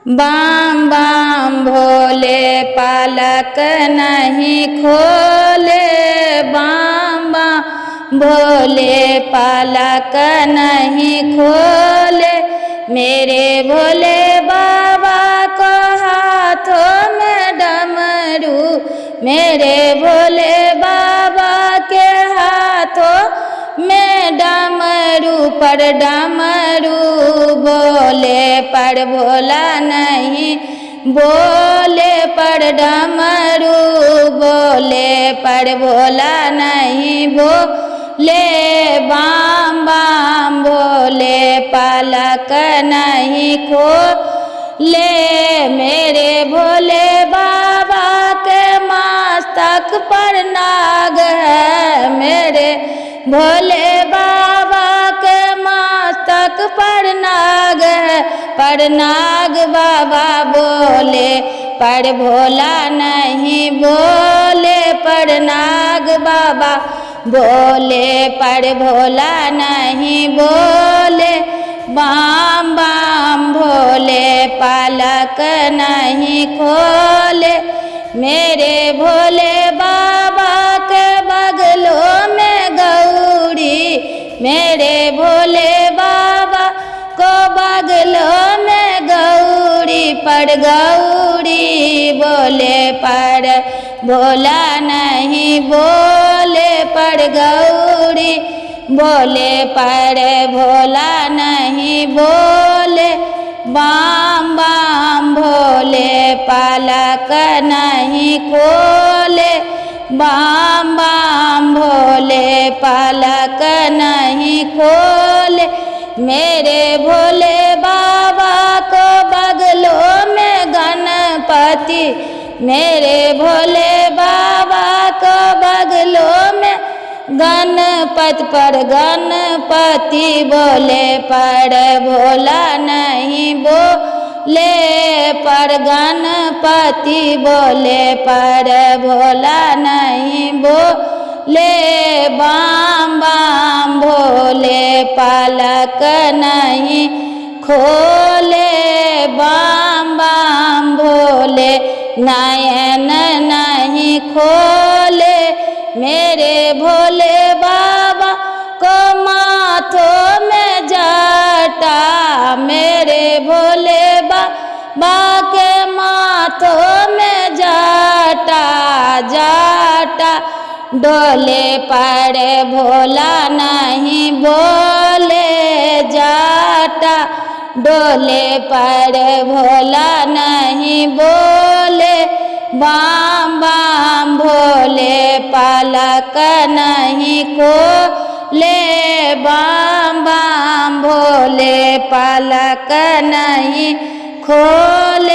Balm balm भोले पालक नहीं खोले, बाम बाम भोले पालक नहीं खोले। मेरे भोले बाबा को हाथों में डमरू, मेरे भोले बाबा के हाथों में डमरू, पर डमरू बोले पर भोला नहीं बोले, पर डमरू बोले पर भोला नहीं बोले। बाम बाम भोले पालक नहीं खोले। मेरे भोले बाबा के मस्तक पर नाग है, मेरे भोले बाबा के मस्तक पर नाग है, पर नाग बाबा बोले पर भोला नहीं बोले, पर नाग बाबा बोले पर भोला नहीं बोले। बाम बाम भोले पालक नहीं खोले। मेरे भोले बाबा के बगलों में गौरी, मेरे भोले बाबा को बगलों में गौरी, पर गौरी बोले पर भोला नहीं बोले, पर गौरी बोले पर भोला नहीं बोले। बाम बाम भोले पालक नहीं खोले, बाम बाम भोले पालक नहीं खोले। मेरे भोले बाबा को बगलों में गणपति, मेरे भोले बाबा को बगलों में गणपति, पर गणपति बोले पर भोला नहीं बोले, पर गणपति बोले पर भोला नहीं बोले। बाम बाम भोले पालक नहीं खोले, बाम बाम भोले नयन नहीं खोले। मेरे भोले बाबा को माथों में जाटा, मेरे भोले बाबा के माथों में जाटा, जाटा डोले पर भोला नहीं बोले, जाटा डोले पर भोला नहीं बोले। बाम बाम भोले पालक नहीं खोले, बाम बाम भोले पालक नहीं खोले।